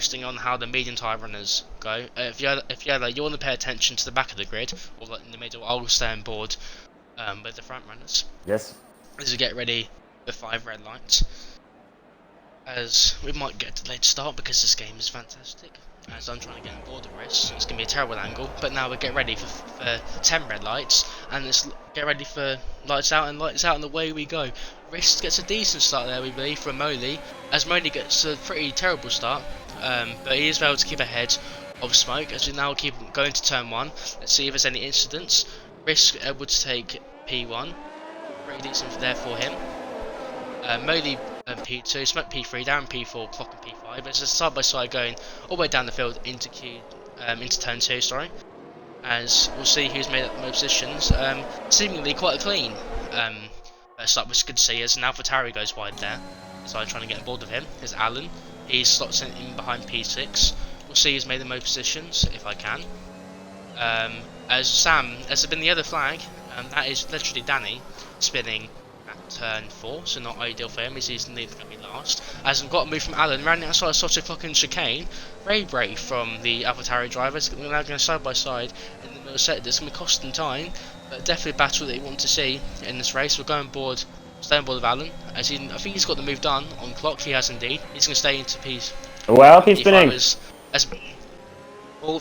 Interesting on how the medium tyre runners go. If you want to pay attention to the back of the grid, or like in the middle, I'll stay on board with the front runners. Yes. As we get ready for 5 red lights. As we might get a delayed start because this game is fantastic. As I'm trying to get on board the race, it's going to be a terrible angle. But now we get ready for 10 red lights, and let's get ready for lights out, and away we go. Riss gets a decent start there, we believe, from Moley, as Moley gets a pretty terrible start, but he is able to keep ahead of Smoke. As we now keep going to turn 1, let's see if there's any incidents. Riss able to take P1, pretty decent there for him. Moley P2, Smoke P3, Darren P4, Clock and P5. It's a side by side going all the way down the field into turn 2. Sorry, as we'll see who's made up the most positions. Seemingly quite a clean start, which is good to see. As now AlphaTauri goes wide there, so I'm trying to get on board with him. There's Alan. He slots in behind P6. We'll see who's made the most positions if I can. As Sam, as has been the other flag, that is literally Danny spinning at turn 4, so not ideal for him, as he's going to be last. As I've got a move from Alan, running outside of Clock and chicane. Very brave from the AlphaTauri drivers. We're now going side by side in the middle set. It's going to cost them time, but definitely a battle that you want to see in this race. We're going board, stay on board with Alan, as I think he's got the move done on Clock. He has indeed. He's going to stay into P's. Well, he's spinning.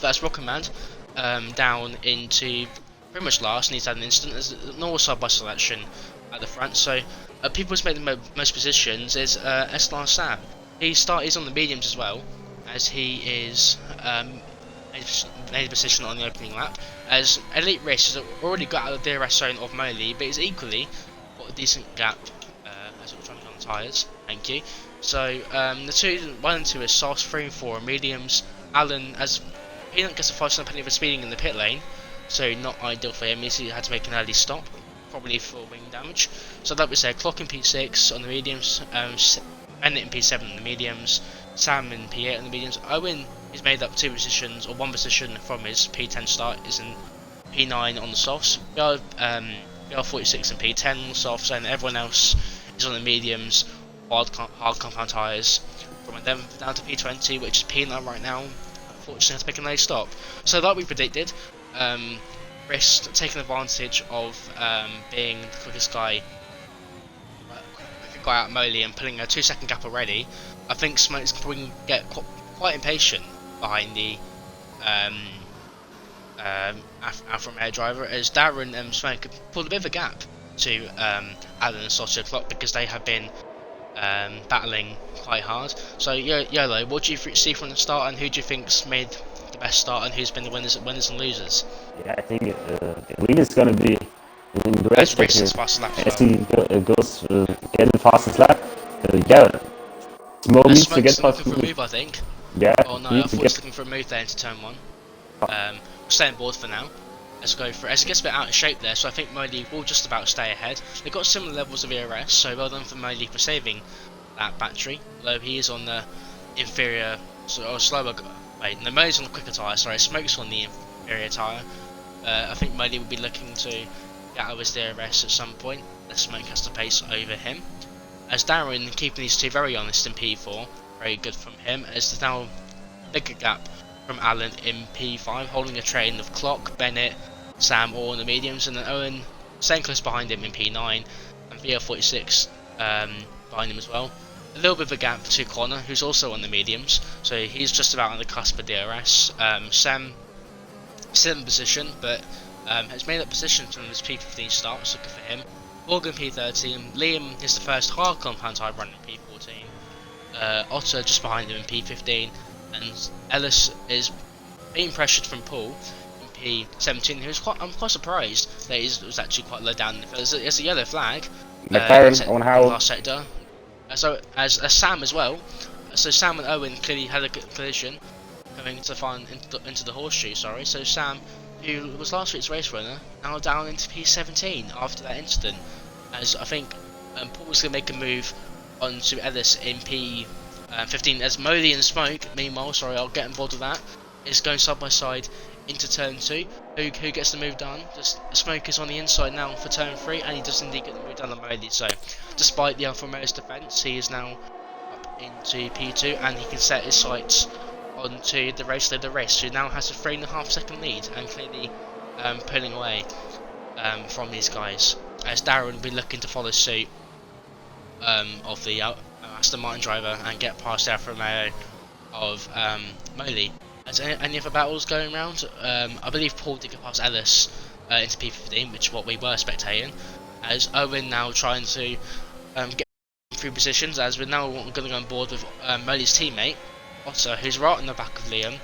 That's Rock Command down into pretty much last, and he's had an instant. There's a normal side by selection at the front, so people who's made the most positions is SLR Sam. He's on the mediums as well, as he is made a position on the opening lap. As Elite Riss has already got out of the DRS zone of Moley, but he's equally got a decent gap as we're trying to get on tyres. Thank you. So the 1 and 2 is softs, 3 and 4 are mediums. Alan, as Peanut gets a 5-second penalty for speeding in the pit lane, so not ideal for him. He had to make an early stop, probably for wing damage. So like we said, Clock in P6 on the mediums, Bennett in P7 on the mediums, Sam in P8 on the mediums. Owen is made up 2 positions, or 1 position from his P10 start, is in P9 on the softs. BR46 and P10 on the softs, and everyone else is on the mediums, hard compound tyres. From them down to P20, which is P9 right now. Unfortunately, has to make an early stop. So like we predicted, Riss taking advantage of being the quickest guy out Moley and pulling a 2-second gap already. I think Smoke's probably going to get quite impatient behind the Alfa Romeo driver, as Darren and Smoke pulled a bit of a gap to Alan and Soto Clock, because they have been battling quite hard. So YOLO, what do you see from the start, and who do you think's made the best start, and who's been the winners and losers? Yeah, I think the lead is going to be in the race. As he goes get the fastest lap. Yeah, Smoke needs to get past looking for a move, I think. Yeah. Oh no, I thought he's looking for a move there into turn 1. We'll stay on board for now. Let's go for it. As it gets a bit out of shape there, so I think Moley will just about stay ahead. They've got similar levels of ERS, so well done for Moley for saving that battery. Although he is on the inferior, slower. Wait, no, Moley's on the quicker tyre. Sorry, Smoke's on the inferior tyre. I think Moley will be looking to get out of his DRS at some point. The Smoke has to pace over him. As Darren keeping these two very honest in P4, very good from him. As there's now a bigger gap from Alan in P5, holding a train of Clock, Bennett, Sam all in the mediums, and then Owen staying close behind him in P9, and VR46 behind him as well. A little bit of a gap to Connor, who's also on the mediums, so he's just about on the cusp of DRS. Sam, 7th position, but has made up position from his P15 start, so good for him. Morgan P13, Liam is the first hard compound type runner in P14, Otter just behind him in P15, and Ellis is being pressured from Paul in P17, I'm quite surprised that he was actually quite low down. There's a yellow flag on how last sector. So as Sam as well, so Sam and Owen clearly had a collision coming into the horseshoe. Sorry, so Sam, who was last week's race runner, now down into P17 after that incident. As I think Paul was going to make a move onto Ellis in P15, as Moley and Smoke, meanwhile, sorry, I'll get involved with that, is going side by side into turn 2. Who gets the move done? Just Smoke is on the inside now for turn 3, and he does indeed get the move done on Moley. So despite the Alfa Romeo's defence, he is now up into P2, and he can set his sights onto the race leader Riss, who now has a 3.5-second lead and clearly pulling away from these guys. As Darren will be looking to follow suit of the Aston Martin driver and get past Alfa Romeo of Moley. As any other battles going around, I believe Paul did get past Ellis into P15, which is what we were spectating. As Owen now trying to get through positions, as we're now going to go on board with Moley's teammate Otto, who's right on the back of Liam.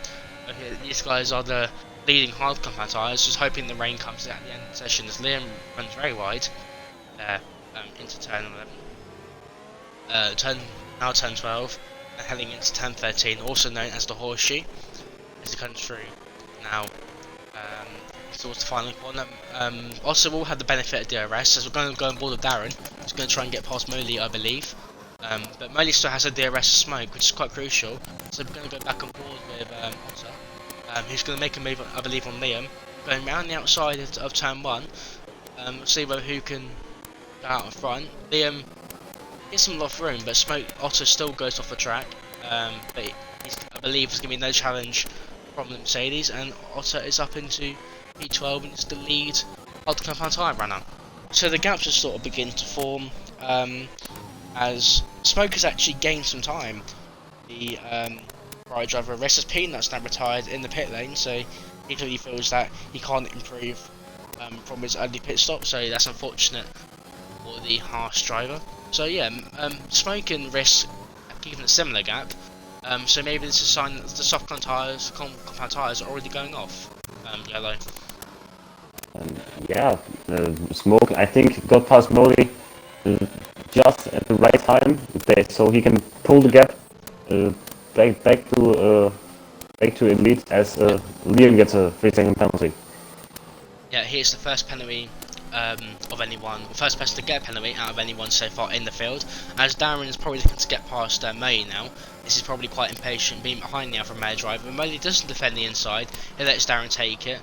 These guys are the leading hard compound tyres, just hoping the rain comes at the end of the session as Liam runs very wide there into turn 11. Turn 12 and heading into turn 13, also known as the horseshoe, as it comes through now towards the final corner. Also we'll have the benefit of DRS, as we're going to go on board with Darren, who's going to try and get past Moley, I believe. But Moley still has a DRS smoke, which is quite crucial, so we're going to go back on board with Otter, who's going to make a move, I believe, on Liam, going round the outside of turn 1. See who can go out in front. Liam gets some lot of room, but Otter still goes off the track, but I believe there's going to be no challenge from the Mercedes, and Otter is up into P12 and is the lead hard compound tyre runner. So the gaps just sort of begin to form as Smoke has actually gained some time. The right driver Riss Peanut's now retired in the pit lane, so he clearly feels that he can't improve from his early pit stop, so that's unfortunate for the harsh driver. So yeah, Smoke and Riss have given a similar gap, so maybe this is a sign that the soft compound tyres are already going off. Yellow. Yeah, Smoke, I think, got past Moley just at the right time, so he can pull the gap back to elite as Liam gets a 3-second penalty. Yeah, here's the first penalty of anyone, first person to get a penalty out of anyone so far in the field. As Darren is probably looking to get past May now. This is probably quite impatient, being behind the Alfa Romeo driver. Moley doesn't defend the inside, he lets Darren take it.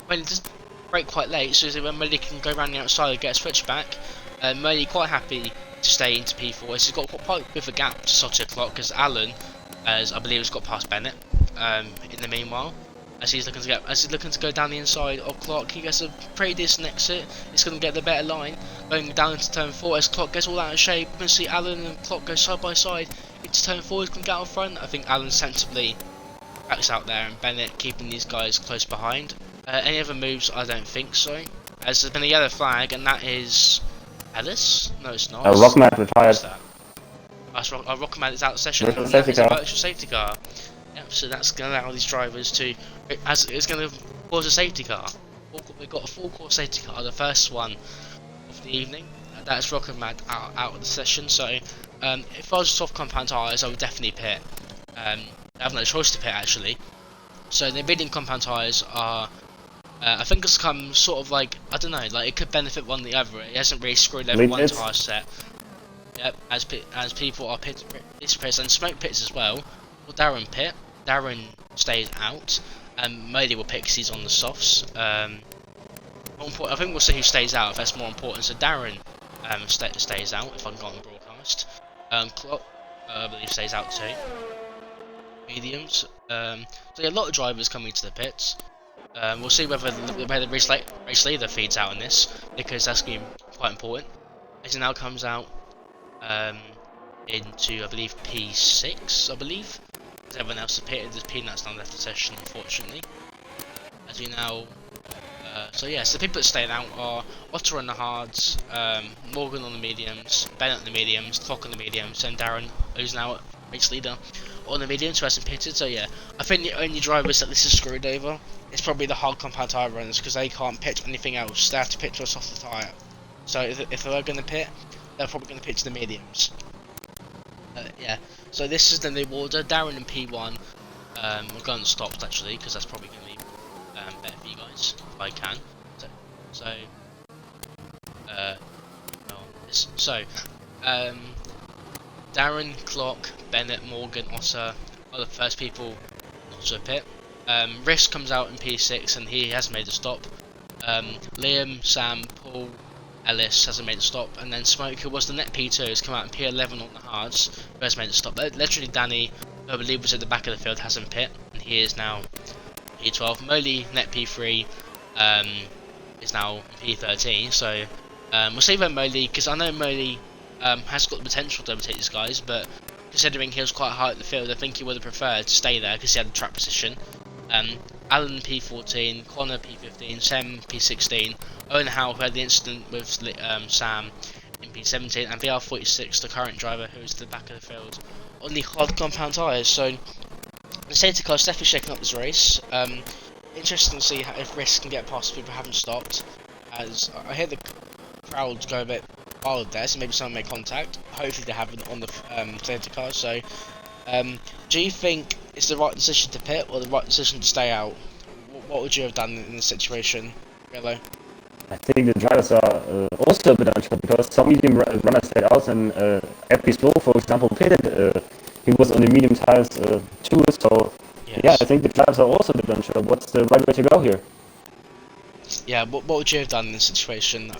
Moley does break quite late, so when Moley can go around the outside and get a switch back, Moley quite happy to stay into P4. He's got quite a bit of a gap to Sotter Clock, because Alan, as I believe, has got past Bennett in the meanwhile. As he's looking to go down the inside of Clock, he gets a pretty decent exit. He's going to get the better line, going down into turn 4 as Clock gets all out of shape. You can see Alan and Clock go side by side into turn 4. He's going to get out front. I think Alan sensibly backs out there, and Bennett keeping these guys close behind. Any other moves? I don't think so. As there's been a yellow flag, and that is Ellis. No, it's not. Rockman retired. Rockman is out of session. Virtual And safety that is car. a virtual safety car. Yep, so that's going to allow these drivers to, as it's going to cause a safety car. We've got a full course safety car, the first one of the evening. That's Rockman out of the session. So if I was soft compound tyres, I would definitely pit. I have no choice to pit actually. So the medium compound tyres are, I think it's come sort of like, I don't know, like it could benefit one or the other. It hasn't really screwed over one tyre set. Yep, as people are pits and Smoke pits as well. Will Darren pit? Darren stays out, and Moley will pit because he's on the softs. I think we'll see who stays out if that's more important. So Darren stays out if I'm going on broadcast. Clock, I believe, stays out too. Mediums. So yeah, a lot of drivers coming to the pits. We'll see whether the race leader feeds out in this, because that's going to be quite important. As it now comes out into, I believe, P6, I believe. As everyone else has pitted, there's Peanuts now left the session, unfortunately. As we now, so yeah, so the people that staying out are Otter on the hards, Morgan on the mediums, Bennett on the mediums, Clock on the mediums, and Darren, who's now race leader, on the mediums, who hasn't pitted. So yeah, I think the only drivers that this is screwed over is probably the hard compound tyre runners, because they can't pit anything else. They have to pit to a softer tyre. So if they're going to pit, they're probably going to pitch the mediums. Yeah, so this is the new order. Darren in P1. We're going to stops actually, because that's probably going to be better for you guys if I can. Darren, Clock, Bennett, Morgan, Otter are the first people not to pit. Riss comes out in P6 and he has made a stop. Liam, Sam, Paul, Ellis hasn't made a stop, and then Smoke, who was the net P2, has come out in P11 on the hards, who has made a stop. Literally Danny, who I believe was at the back of the field, has him pit, and he is now P12. Moley, net P3, is now P13, so we'll see when Moley, because I know Moley has got the potential to overtake these guys, but considering he was quite high at the field, I think he would have preferred to stay there because he had the track position. Alan P14, Connor P15, Sam P16, Owen Howe, who had the incident with Sam in P17, and VR46, the current driver who is at the back of the field on the hard compound tyres. So the safety car's definitely shaking up this race. Interesting to see if Risk can get past people who haven't stopped, as I hear the crowd go a bit wild there, so maybe someone made contact. Hopefully they haven't on the safety car. So do you think it's the right decision to pit or the right decision to stay out? What would you have done in this situation, Yellow? I think the drivers are also a bit unsure because some medium runners stayed out and FP Slow, for example, pitted. He was on the medium tires too, so Yes. yeah, I think the drivers are also a bit unsure. What's the right way to go here? Yeah, what would you have done in this situation?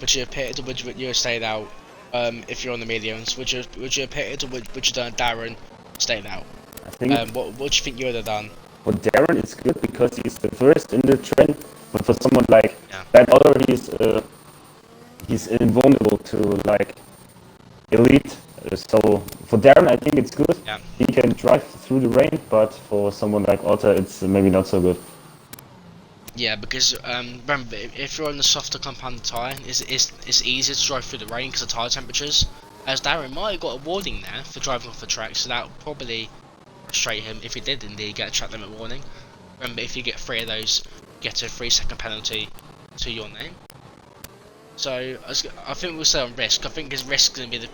Would you have pitted or would you have stayed out? If you're on the mediums, would you have pitted or would you done Darren stayed out? I think What do you think you would have done? for Darren it's good because he's the first in the trend, but for someone like Yeah. Ben Otto, he's invulnerable to like elite. So for Darren, I think it's good. Yeah. He can drive through the rain, but for someone like Otter, it's maybe not so good. Yeah, because remember, if you're on the softer compound tyre, it's easier to drive through the rain because of tyre temperatures. As Darren might have got a warning there for driving off the track, so that would probably frustrate him if he did indeed get a track limit warning. Remember, if you get 3 of those, you get a 3-second penalty to your name. So I think we'll say on Risk. I think his Risk is going to be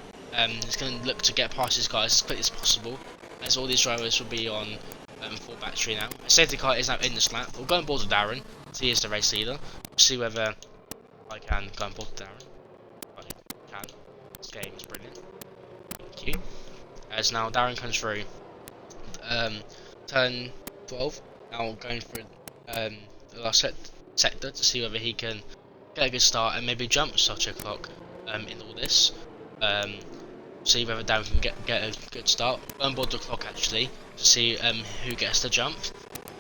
he's going to look to get past his guys as quickly as possible, as all these drivers will be on full battery now. Safety car is now in this lap. We'll go on board with Darren, as he is the race leader. We'll see whether I can go on board with Darren. I can. This game is brilliant. Thank you. As now Darren comes through turn 12. Now going through the last sector to see whether he can get a good start and maybe jump such a clock in all this. See whether Darren can get a good start. Go on board the clock actually to see who gets the jump.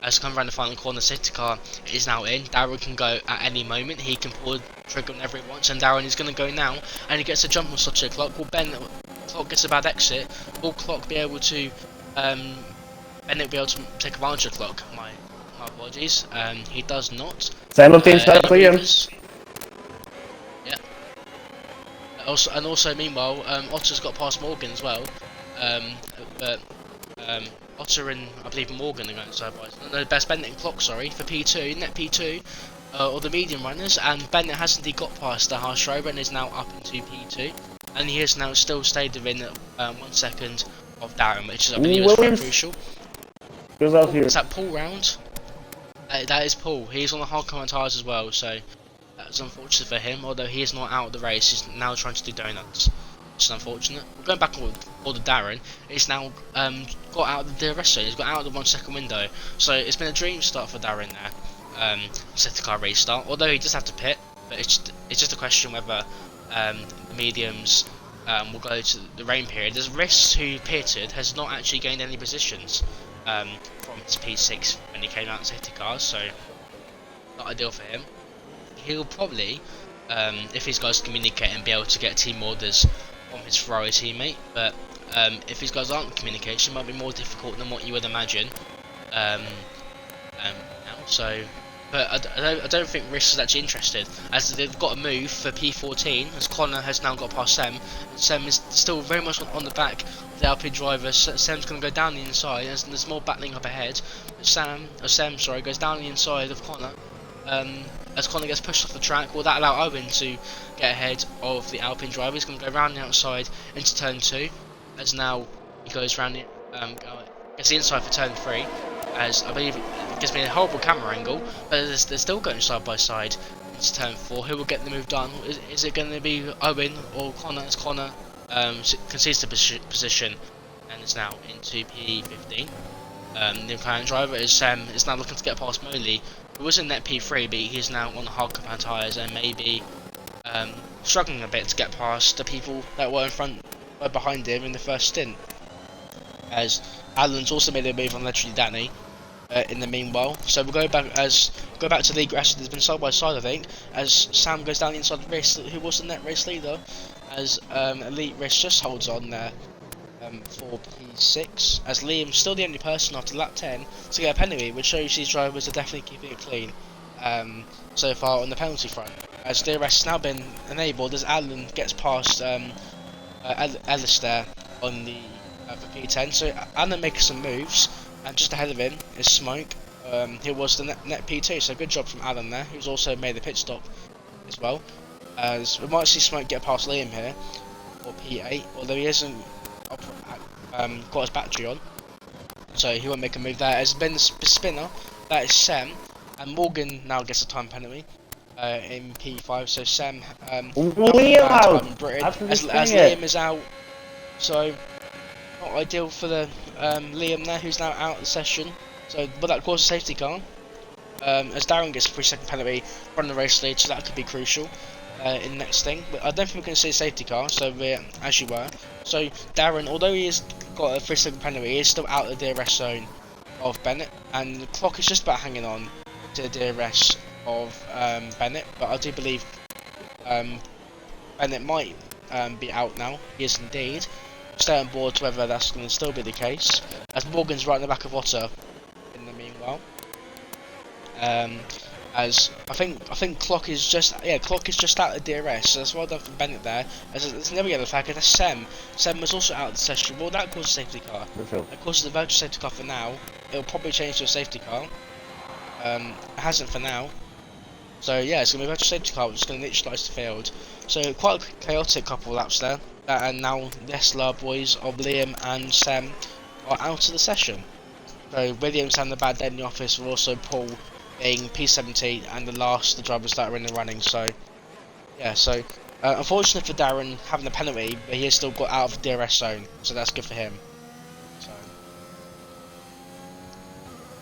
As come around the final corner, safety car is now in. Darren can go at any moment. He can pull the trigger whenever he wants, and Darren is going to go now, and he gets a jump on such a clock. Will Ben clock gets a bad exit? Will clock be able to Bennett be able to take advantage of clock? My apologies. He does not. Simultaneous start for you. Yeah. Also, meanwhile, Otter's got past Morgan as well. But Otter and I believe Morgan are going side by side. No, best Bennett and Clock, sorry, for P2, net P2, or the medium runners, and Bennett has indeed got past the harsh rover and is now up into P2, and he has now still stayed within 1 second of Darren, which is I believe is quite crucial. Goes out here. Is that Paul round? That is Paul. He's on the hard common tyres as well, so that's unfortunate for him. Although he is not out of the race, he's now trying to do donuts. Which is unfortunate. We're going back on board with Darren. He's now got out of the rest zone. He's got out of the 1 second window. So it's been a dream start for Darren there. Safety car restart. Although he does have to pit, but it's just a question whether the mediums will go to the rain period. As Riss, who pitted, has not actually gained any positions from his P6 when he came out in safety cars, so not ideal for him. He'll probably, if his guys communicate, and be able to get team orders from his Ferrari teammate, but if his guys aren't in communication, it might be more difficult than what you would imagine now. So, but I don't think Riss is actually interested, as they've got a move for P14, as Connor has now got past Sem, and Sem is still very much on the back of the Alpine driver. Sem's going to go down the inside, as there's more battling up ahead. Sem goes down the inside of Connor. As Connor gets pushed off the track, will that allow Owen to get ahead of the Alpine driver? He's going to go round the outside into turn 2, as now he goes round the, gets the inside for turn 3, as I believe it gives me a horrible camera angle, but they're still going side by side into turn 4. Who will get the move done? Is it going to be Owen or Connor? As Connor concedes the position and is now into P15. The McLaren driver is now looking to get past Moley, who was in net P3, but he's now on the hard compound tyres and maybe struggling a bit to get past the people that were behind him in the first stint. as Alan's also made a move on literally Danny. In the meanwhile, so we'll go back to League race. There's been side by side, I think, as Sam goes down the inside the race. Who was the net race leader? As Elite Race just holds on there for P6. As Liam's still the only person after lap 10 to get a penalty, which shows these drivers are definitely keeping it clean so far on the penalty front. As DRS has now been enabled, as Alan gets past Ellis there on the for P10. So Alan making some moves. And just ahead of him is Smoke, who was the net P2, so good job from Alan there, who's also made the pit stop as well. As we might see Smoke get past Liam here, or P8, although he hasn't got his battery on, so he won't make a move there. As been the spinner, that is Sam, and Morgan now gets a time penalty in P5, so Sam Liam out! As Liam is out, so not ideal for the Liam there, who's now out of the session. So, but that causes a safety car. As Darren gets a 3-second penalty from the race lead, so that could be crucial in next thing. But I don't think we're going to see a safety car, so we're as you were. So Darren, although he has got a 3-second penalty, he is still out of the DRS zone of Bennett, and the clock is just about hanging on to the DRS of Bennett. But I do believe Bennett might be out now. He is indeed. Stay on board to whether that's going to still be the case, as Morgan's right in the back of Otter in the meanwhile. As I think Clock is just out of DRS, so that's well done from Bennett there. As there's another yellow flag, and that's Sem. Sem was also out of the session. Well, that causes a safety car. That causes a virtual safety car for now. It'll probably change to a safety car. It hasn't for now. So yeah, it's going to be a virtual safety car, which is going to neutralise the field. So quite a chaotic couple of laps there. And now the SLR boys of Liam and Sam are out of the session. So Williams and the bad day in the office will also Paul being P70 and the drivers that are in the running. So yeah, so unfortunate for Darren having a penalty, but he has still got out of the DRS zone, so that's good for him. So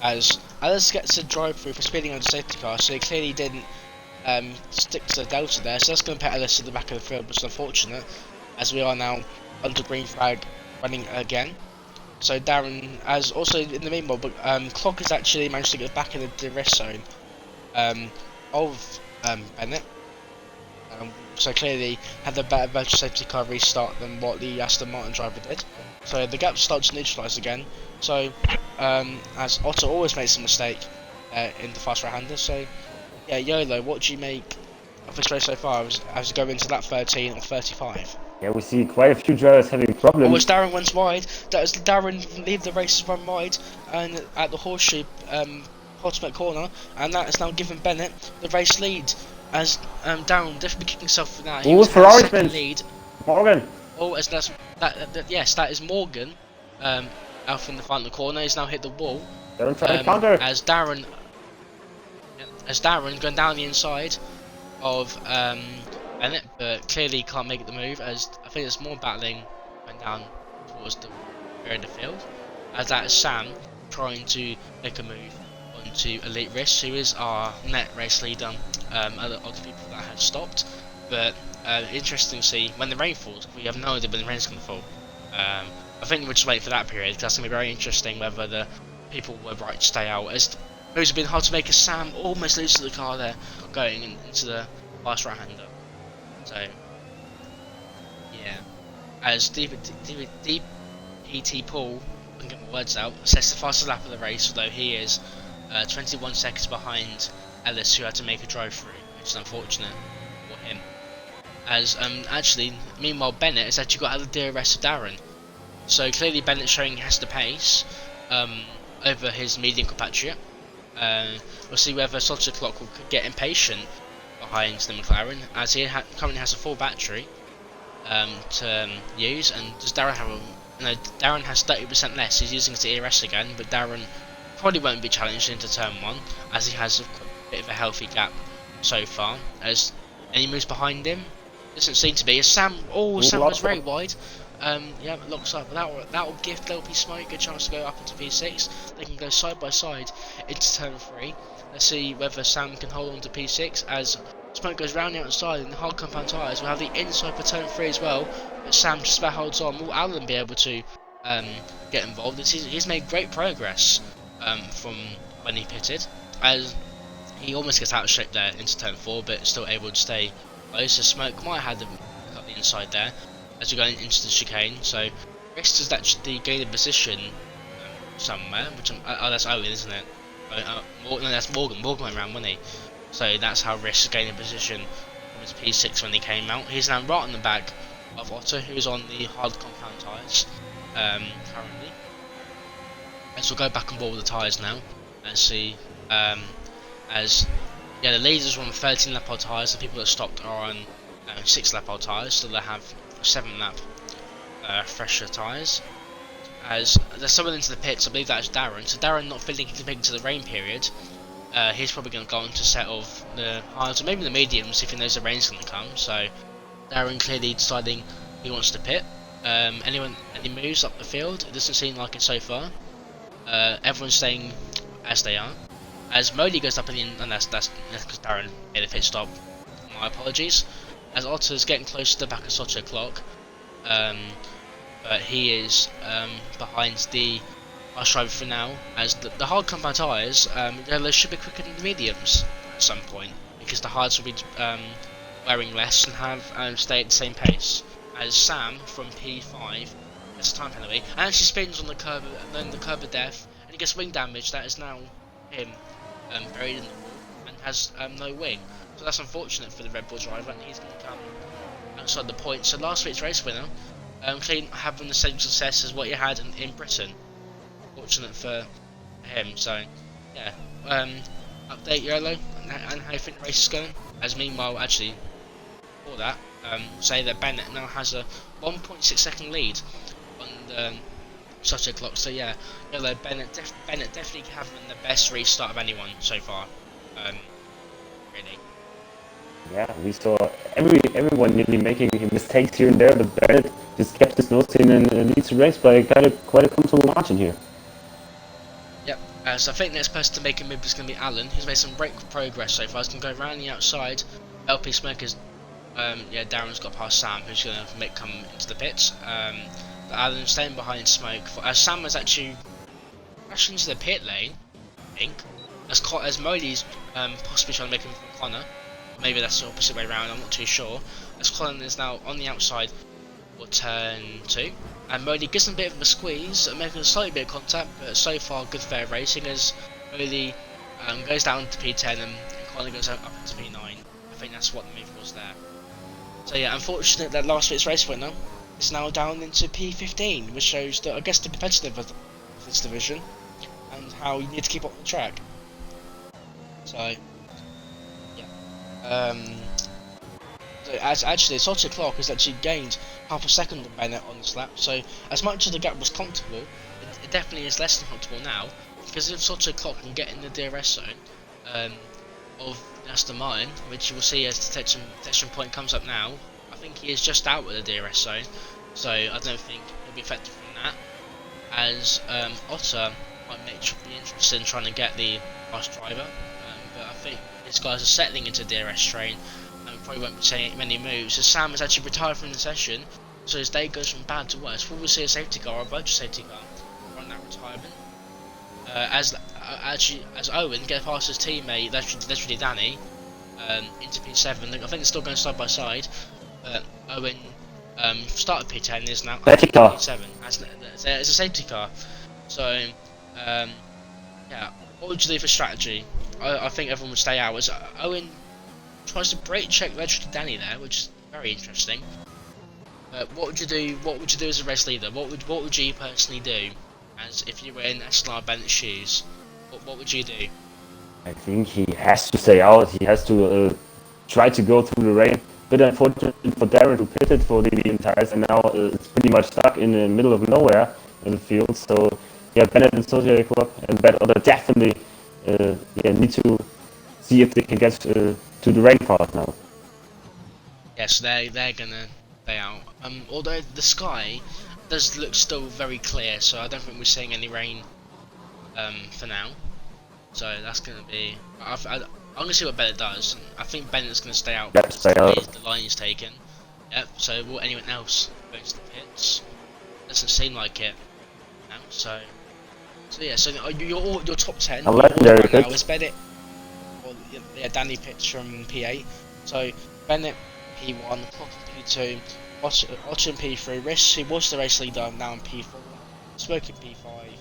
as Alice gets a drive through for speeding on the safety car, so he clearly didn't stick to the delta there, so that's going to put Alice at the back of the field, which is unfortunate, as we are now under green flag running again. So Darren, as also in the meanwhile, but Clock has actually managed to get back in the DRS zone of Bennett. So clearly had a better virtual safety car restart than what the Aston Martin driver did. So the gap starts to neutralise again. So as Otto always makes a mistake in the fast right-hander. So yeah, YOLO, what do you make of this race so far as you go into lap 13 or 35? Yeah, we see quite a few drivers having problems. Oh, as Darren runs wide, as Darren leave the races run wide and at the horseshoe ultimate corner, and that has now given Bennett the race lead. As Darren definitely kicking himself for that. He was second lead. Morgan. Oh, as yes, that is Morgan. Out from the final corner, he's now hit the wall. Darren trying to counter. As Darren going down the inside of Bennett, but clearly can't make the move, as I think it's more battling going down towards the rear of the field, as that is Sam trying to make a move onto Elite Risk, who is our net race leader. Other people that have stopped, but interesting to see when the rain falls. We have no idea when the rain's going to fall. I think we'll just wait for that period, because that's going to be very interesting whether the people were right to stay out, as it has been hard to make a Sam almost lose to the car there going into the fast right hander. So yeah, as DPT Paul, I can get my words out, sets the fastest lap of the race, although he is 21 seconds behind Ellis, who had to make a drive through, which is unfortunate for him. As actually, meanwhile Bennett has actually got out of the DRS of Darren, so clearly Bennett showing he has the pace over his medium compatriot. We'll see whether Soldier Clock will get impatient behind the McLaren, as he currently has a full battery to use. And does Darren have Darren has 30% less. He's using his DRS again, but Darren probably won't be challenged into turn 1, as he has a bit of a healthy gap so far. As any moves behind him, doesn't seem to be. As Sam goes very wide. Yeah, it locks up. That will give LP Smoke a chance to go up into P6. They can go side by side into turn 3. Let's see whether Sam can hold on to P6 as Smoke goes round the outside and the hard compound tyres. We'll have the inside for turn 3 as well, but Sam just about holds on. Will Alan be able to um, get involved. He's made great progress from when he pitted, as he almost gets out of shape there into turn 4, but still able to stay close. So Smoke might have had him up the inside there as we're going into the chicane. So Rist is actually gaining position somewhere, which oh, that's Owen, isn't it? No, that's Morgan. Morgan went round, wasn't he? So that's how Rist is gaining position from his P6 when he came out. He's now right on the back of Otto, who's on the hard compound tyres currently. As we'll go back and forth with the tyres now and see as the leaders are on 13 lap old tyres. The people that stopped are on 6 lap old tyres, so they have 7 lap fresher tyres. As there's someone into the pits, I believe that's Darren. So Darren not feeling he can make it to the rain period. He's probably going to go on to set off the hards or maybe the mediums if he knows the rain's going to come. So Darren clearly deciding he wants to pit. Any moves up the field? It doesn't seem like it so far. Everyone's staying as they are. As Modi goes up and that's because Darren made a pit stop. My apologies. As Otto's getting close to the back of Soto Clock, but he is behind the last driver for now. As the hard compound tyres, they should be quicker than the mediums at some point because the hards will be wearing less and have stay at the same pace. As Sam from P5 gets a time penalty and actually spins on the curb and then the curb of death, and he gets wing damage. That is now him buried in the wall and has no wing. So that's unfortunate for the Red Bull driver, and he's going to come outside the point. So last week's race winner, clean having the same success as what you had in Britain. Fortunate for him. So yeah, update YOLO and how you think the race is going. As meanwhile, actually, for that, say that Bennett now has a 1.6 second lead on the Soto Clock. So yeah, YOLO Bennett definitely having the best restart of anyone so far. Really. Yeah, we saw everyone nearly making mistakes here and there, but Bennett just kept his nose in and leads the race by quite a comfortable margin here. Yep, so I think next person to make a move is going to be Alan, who's made some great progress so far. He's going to go around the outside. LP Smokers, Darren's got past Sam, who's going to come into the pits. But Alan's staying behind Smoke. Sam was actually crashed into the pit lane, I think. As Modi's possibly trying to make him from Connor. Maybe that's the opposite way around, I'm not too sure. As Colin is now on the outside for turn 2. And Modi gives him a bit of a squeeze, making a slightly bit of contact, but so far good fair racing as Modi goes down to P10 and Colin goes up into P9. I think that's what the move was there. So yeah, unfortunate that last week's race winner is now down into P15, which shows that I guess the competitiveness of this division and how you need to keep up the track. So so as actually Soto Clock has actually gained half a second on Bennett on this lap, so as much as the gap was comfortable, it definitely is less than comfortable now, because if Soto Clock can get in the DRS zone of Aston Martin, which you will see as the detection point comes up now, I think he is just out with the DRS zone, so I don't think he'll be affected from that, as Otter might be interested in trying to get the last driver, but I think these guys are settling into DRS train and probably won't be saying many moves. So Sam has actually retired from the session, so his day goes from bad to worse. Will we see a safety car or a virtual safety car on that retirement? As Owen gets past his teammate, literally Danny, into P7. I think it's still going side by side, but Owen started P10 is now P7 as a safety car. So yeah, what would you do for strategy? I think everyone would stay out. As Owen tries to brake check literally Danny there, which is very interesting. What would you do? What would you do as a race leader? What would you personally do, as if you were in SLR Bennett's shoes? What would you do? I think he has to stay out. He has to try to go through the rain. But unfortunately for Darren, who pitted for the entires, and now it's pretty much stuck in the middle of nowhere in the field. So yeah, Bennett and Soto Clock and that other definitely need to see if they can get to the rain part now. Yes, they're gonna stay out. Although the sky does look still very clear, so I don't think we're seeing any rain for now. So that's gonna be. I'm gonna see what Bennett does. I think Bennett's gonna stay out. Yep, stay out. The line is taken. Yep. So will anyone else go to the pits? Doesn't seem like it. So yeah, so your top 10 A legendary right now pick. is Bennett, or yeah, Danny Pitts from P8. So Bennett P1, Clock in P2, Otter in P3, Riss, who was the race leader, now in P4, Smoke in P5,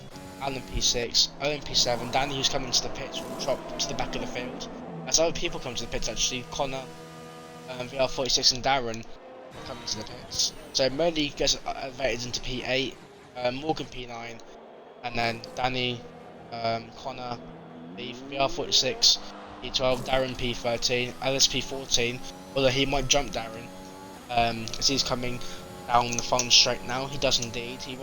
Alan P6, Owen P7, Danny, who's coming to the pits, will drop to the back of the field. As other people come to the pits, actually, Connor, VR46 and Darren are coming to the pits. So Murley gets elevated into P8, Morgan P9, and then Danny, Connor, the VR46, P12, Darren P13, Alice P14, although he might jump Darren, as he's coming down the front straight now. He does indeed. He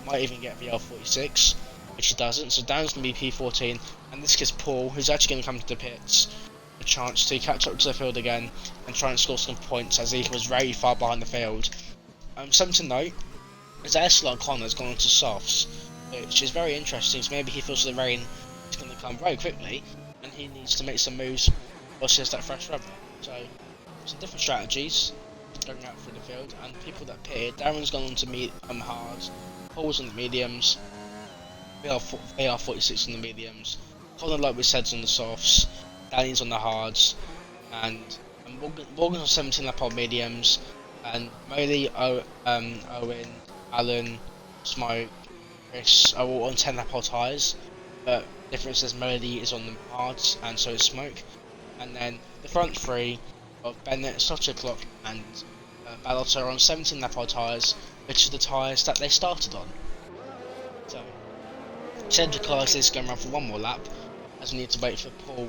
might even get VR46, which he doesn't. So Darren's going to be P14, and this gives Paul, who's actually going to come to the pits, a chance to catch up to the field again and try and score some points, as he was very far behind the field. Something to note is that SLR Connor's gone on to softs, which is very interesting. So maybe he feels the rain is going to come very quickly, and he needs to make some moves whilst he has that fresh rubber. So some different strategies going out through the field, and people that pitted. Darren's gone on to meet hards, Paul's on the mediums, VR46 on the mediums, Connor, like we said, on the softs, Danny's on the hards, and Morgan's on 17 lap on mediums, and Moley, Owen, Alan, Smoke, Chris are all on 10 lap tyres, but the difference is Moley is on the hards, and so is Smoke. And then the front three of Bennett, Sotter Clock, and Ballotta are on 17 lap tyres, which are the tyres that they started on. So, Central Class is going to run for one more lap, as we need to wait for Paul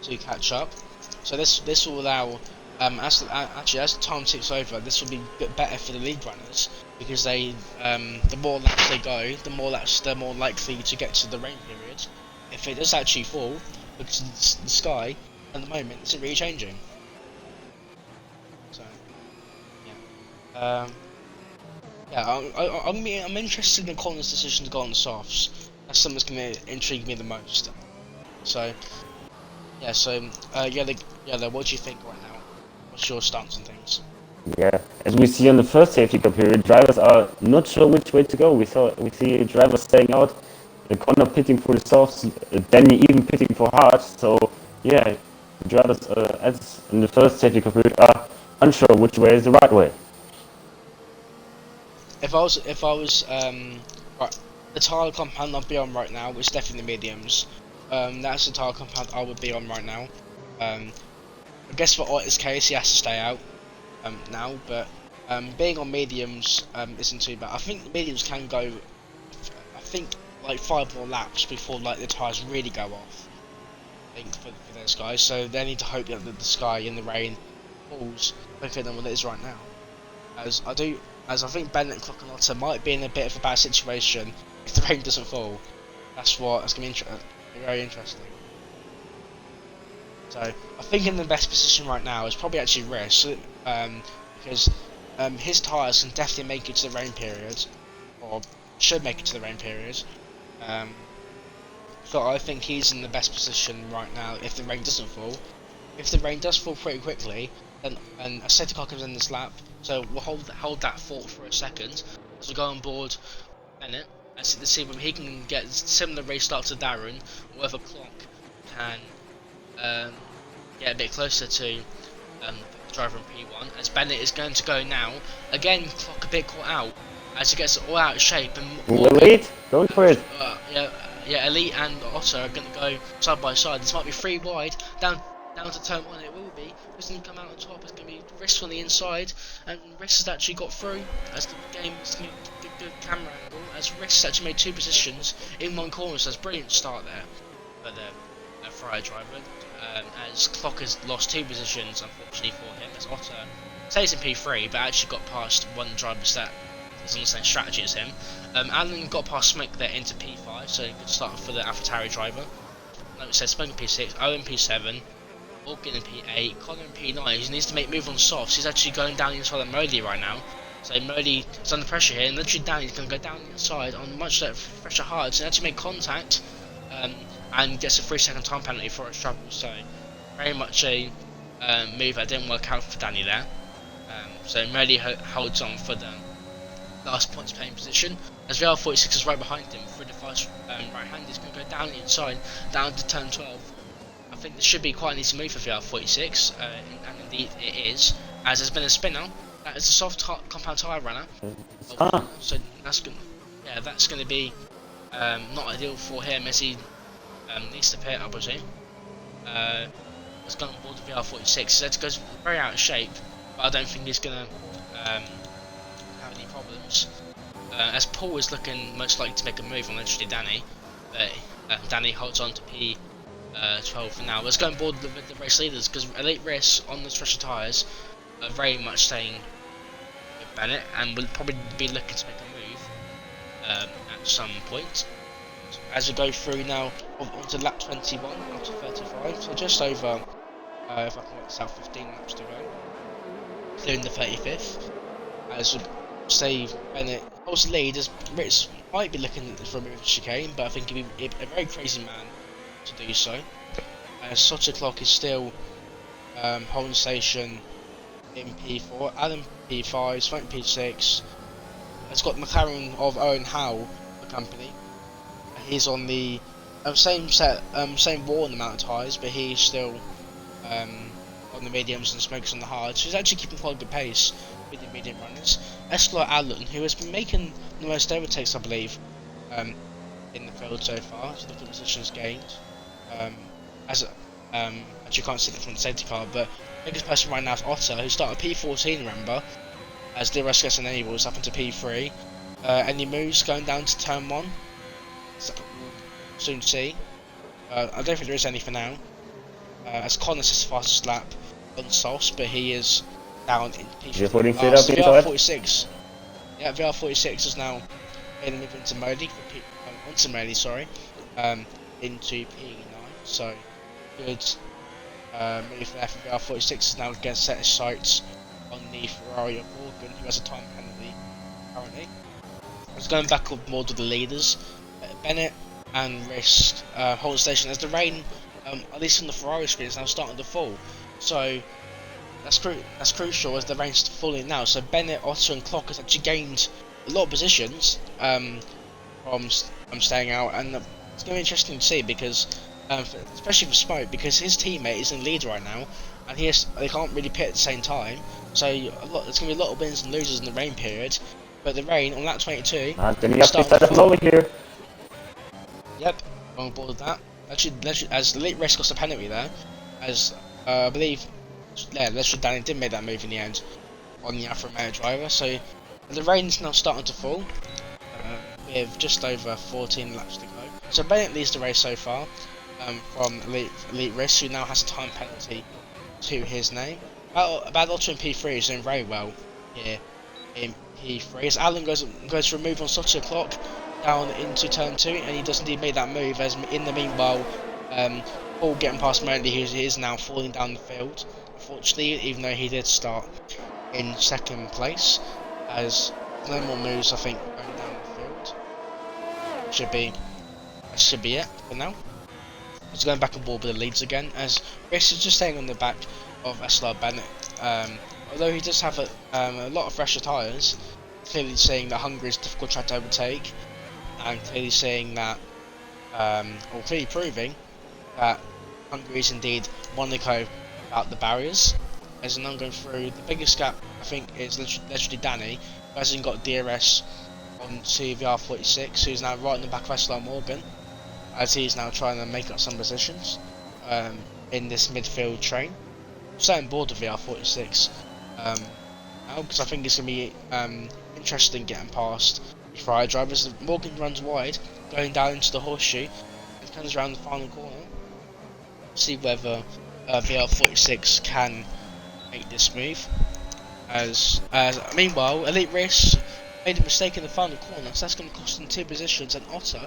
to catch up. So this will allow, as the time ticks over, this will be a bit better for the lead runners, because the more laps they go, the more laps they're more likely to get to the rain period. If it does actually fall, because the sky at the moment isn't really changing. So yeah, I'm interested in Connor's decision to go on the softs. That's something that's going to intrigue me the most. So yeah, what do you think right now? What's your stance on things? Yeah, as we see on the first safety car period, drivers are not sure which way to go. We see drivers staying out, Connor pitting for the softs, Danny even pitting for hard. So yeah, drivers as in the first safety car period are unsure which way is the right way. If I was right, the tire compound I'd be on right now is definitely mediums. That's the tire compound I would be on right now. I guess for Otter's case, he has to stay out now, but being on mediums isn't too bad. I think mediums can go, I think, like 5 more laps before like the tires really go off. I think for those guys, so they need to hope that the sky in the rain falls quicker than what it is right now. As I think Bennett, Clock and Otter might be in a bit of a bad situation if the rain doesn't fall. That's going to be very interesting. So I think in the best position right now is probably actually Riss, because his tyres can definitely make it to the rain period, or should make it to the rain period. So I think he's in the best position right now if the rain doesn't fall. If the rain does fall pretty quickly, then and a safety car comes in this lap, so we'll hold that thought for a second as we go on board Bennett and see whether he can get a similar restart to Darren, or whether Clock can get a bit closer to the driver in P1, as Bennett is going to go now. Again, Clock a bit caught out as he gets all out of shape, and Elite, don't quit. Elite and Otter are going to go side by side. This might be 3 wide down to turn 1. It will be. Who's going to come out on top? It's going to be Riss on the inside, and Riss has actually got through as the game is going to be a good camera angle, as Riss actually made 2 positions in 1 corner, so it's a brilliant start there for the Fryer driver. As Clock has lost 2 positions, unfortunately for him, as Otter stays in P3 but actually got past one driver that is on the same strategy as him. Alan got past Smoke there into P5, so a good start for the AlphaTauri driver. Like we said, Smoke in P6, Owen P7, Morgan in P8, Connor in P9. He needs to make move on softs. He's actually going down the inside of Moley right now. So Moley is under pressure here, and literally down, he's going to go down the inside on much fresher hards and actually make contact, and gets a 3-second time penalty for a struggle. So very much a move that didn't work out for Danny there. So Moley holds on for the last points playing position, as VR46 is right behind him through the fast right hand. He's going to go down the inside, down to turn 12. I think this should be quite an easy move for VR46, and indeed it is, as there's been a spinner. That is a soft compound tyre runner. So that's going, yeah, that's going to be not ideal for him as he needs to pit, I presume. Has gone on board the VR46. So that goes very out of shape, but I don't think he's going to have any problems. As Paul is looking most likely to make a move on literally Danny, Danny holds on to P12 for now. Let's go on board with the race leaders because Elite Race on the fresher tyres are very much staying with Bennett and will probably be looking to make a move at some point. As we go through now onto lap 21 out of 35, so just over, if I can work this out, 15 laps to go, clearing the 35th. As we say, Bennett holds the lead, as Ritz might be looking for a move of chicane, but I think he'd be a very crazy man to do so. As Sutter Clock is still holding station in P4, Adam P5, Swank P6, has got McLaren of Owen Howe, the company. He's on the same wall amount of tyres, but he's still on the mediums and Smokes on the hards. So he's actually keeping quite a good pace with the medium runners. SLR Allen, who has been making the most overtakes, I believe, in the field so far. So look at the positions gained. Actually can't see that from the safety car, but biggest person right now is Otter, who started P14, remember, as DRS gets enables up into P3. Any moves going down to turn 1? So we'll soon see. I don't think there is any for now. As Connors is fastest lap on Sauce, but he is down in P4. VR46. Yeah, VR46 is now in the move into Modi into P9. So good move there for VR46 is now again set his sights on the Ferrari of Morgan, who has a time penalty currently. I was going back up more to the leaders. Bennett and Risk hold station as the rain, at least on the Ferrari screen, is now starting to fall. So that's crucial as the rain's falling now. So Bennett, Otter, and Clock has actually gained a lot of positions from staying out, and it's going to be interesting to see because, especially for Smoke, because his teammate is in lead right now, and they can't really pit at the same time. So there's going to be a lot of wins and losers in the rain period. But the rain on lap 22. Then you have to set up over here. Yep, I'm on board with that. Actually, as the late risk got a penalty there, as I believe, yeah, Lester Danny did make that move in the end on the Alfa Romeo driver. So the rain's now starting to fall, with just over 14 laps to go. So Bennett leads the race so far, from Elite Risk, who now has a time penalty to his name. Bad Otter in P3 is doing very well here in P3. As Alan goes for a move on Sutter Clock down into turn 2, and he does indeed make that move, as in the meanwhile Paul getting past Mandy, who is now falling down the field, unfortunately, even though he did start in second place, as no more moves I think going down the field. That should be it for now. He's going back on board with the leads again, as Chris is just staying on the back of SLR Bennett, although he does have a lot of fresher tyres, clearly saying that Hungary is a difficult track to overtake, and clearly saying that, or clearly proving that Hungary is indeed Monaco without the barriers. As I'm going through, the biggest gap I think is literally Danny, who hasn't got DRS onto the R46, who's now right in the back of SLR Morgan, as he's now trying to make up some positions in this midfield train. I'm staying board of the R46 now, because I think it's going to be interesting getting past the Ferrari drivers. Morgan runs wide, going down into the horseshoe, and comes around the final corner. See whether VR46 can make this move. As meanwhile, Elite Race made a mistake in the final corner, so that's going to cost them 2 positions. And Otter,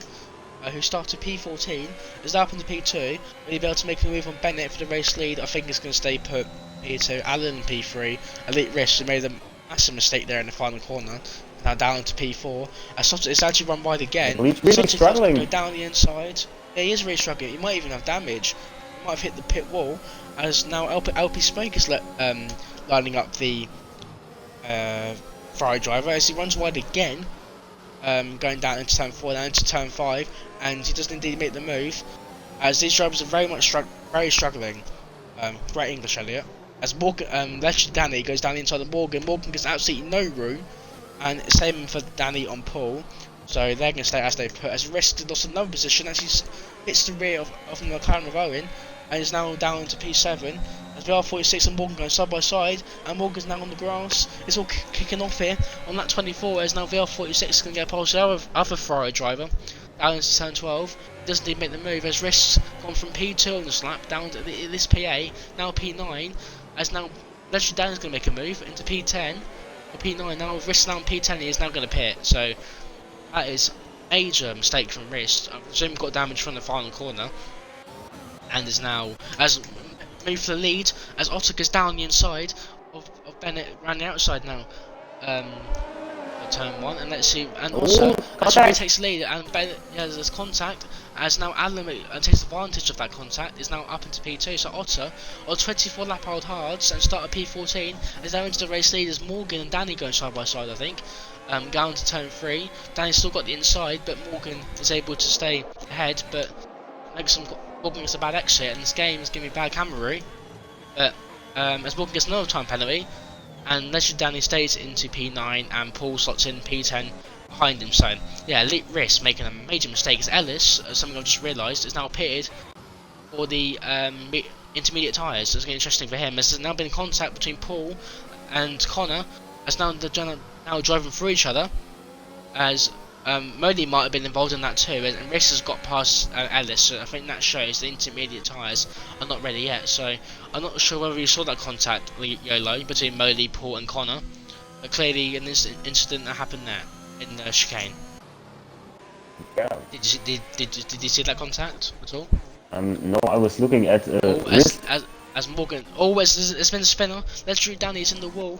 who started P14, is now up into P2. Will he be able to make a move on Bennett for the race lead? I think he's going to stay put P2. Allen P3. Elite Race made a massive mistake there in the final corner. Now down into P4. It's actually run wide again. He's really struggling. Go down the inside. Yeah, he is really struggling. He might even have damage. He might have hit the pit wall. As now LP Spoke is lining up the Ferrari driver as he runs wide again, going down into turn 4, down into turn 5, and he doesn't indeed make the move, as these drivers are very struggling. Great English, Elliot. As Morgan, Leicester Danny goes down inside of Morgan. Morgan gets absolutely no room, and same for Danny on pole. So they're going to stay as they put. As Risk lost another position, actually hits the rear of the McLaren of Owen, and is now down to P7. As VR46 and Morgan going side by side, and Morgan's now on the grass. It's all kicking off here on that 24, as now VR46 is going to get past the other Ferrari driver down into turn 12. Doesn't even make the move, as Risk's gone from P2 on the lap down to this P8, now P9, as now Legendary Dan's going to make a move into P10 or P9. Now with Risk now on P10, he is now going to pit. So that is a major mistake from Risk. I presume he got damage from the final corner, and is now as moved for the lead as Otter goes down the inside of Bennett around the outside now. Turn 1, and let's see, and also as takes the lead, and Bennett there's contact, as now Alan takes advantage of that contact, is now up into P2. So Otter on 24 lap old hards and start at P14 is now into the race lead, as Morgan and Danny going side by side, I think. Down to turn 3, Danny's still got the inside, but Morgan is able to stay ahead, but Morgan gets a bad exit, and this game is giving me bad camera. But as Morgan gets another time penalty, and Legendary Danny stays into P9, and Paul slots in P10 behind him. So yeah, Elite Risk making a major mistake, as Ellis, something I've just realised, is now pitted for the intermediate tyres. So it's going to be interesting for him, as there's now been contact between Paul and Connor, as now they're now driving through each other, as Modi might have been involved in that too, and Risk has got past Ellis, so I think that shows the intermediate tyres are not ready yet. So I'm not sure whether you saw that contact, YOLO, between Modi, Paul and Connor, but clearly an incident that happened there in the chicane. Yeah. Did you see that contact at all? No, I was looking at as Morgan. It's been a spinner. Legendary Danny's in the wall.